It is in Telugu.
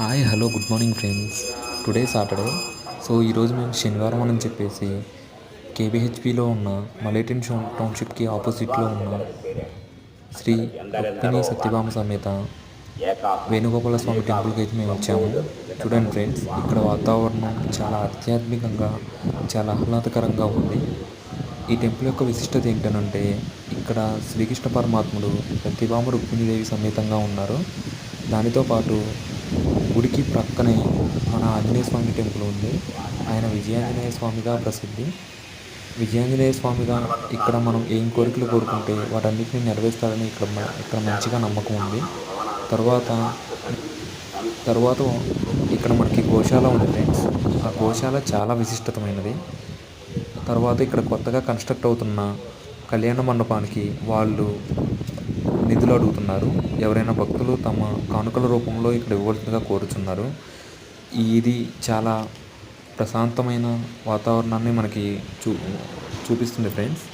Hi hello good morning friends. Today Saturday. So ఈరోజు మేము శనివారం అని చెప్పేసి కేబిహెచ్పిలో ఉన్న మలేటిన్ టౌన్షిప్కి ఆపోజిట్లో ఉన్న శ్రీ రుక్మిణి సత్యభామ సమేత వేణుగోపాల స్వామి టెంపుల్కి అయితే మేము వచ్చాము. చూడండి ఫ్రెండ్స్, ఇక్కడ వాతావరణం చాలా ఆధ్యాత్మికంగా చాలా ఆహ్లాదకరంగా ఉంది. ఈ టెంపుల్ యొక్క విశిష్టత ఏంటంటే ఇక్కడ శ్రీకృష్ణ పరమాత్ముడు సత్యభామ రుక్మిణీదేవి సమేతంగా ఉన్నారు. దానితో పాటు గుడికి ప్రక్కనే మన ఆంజనేయ స్వామి టెంపుల్ ఉంది. ఆయన విజయాంజనేయ స్వామిగా ప్రసిద్ధి. విజయాంజనేయ స్వామిగా ఇక్కడ మనం ఏం కోరికలు కోరుకుంటే వాటన్నిటిని నెరవేరుస్తారని ఇక్కడ మంచిగా నమ్మకం ఉంది. తర్వాత తర్వాత ఇక్కడ మనకి గోశాల ఉంది ఫ్రెండ్స్. ఆ గోశాల చాలా విశిష్టతమైనది. తర్వాత ఇక్కడ కొత్తగా కన్స్ట్రక్ట్ అవుతున్న కళ్యాణ మండపానికి వాళ్ళు నిధులు అడుగుతున్నారు. ఎవరైనా భక్తులు తమ కానుకల రూపంలో ఇక్కడ ఇవ్వవలసిందిగా కోరుచున్నారు. ఇది చాలా ప్రశాంతమైన వాతావరణాన్ని మనకి చూపిస్తుంది ఫ్రెండ్స్.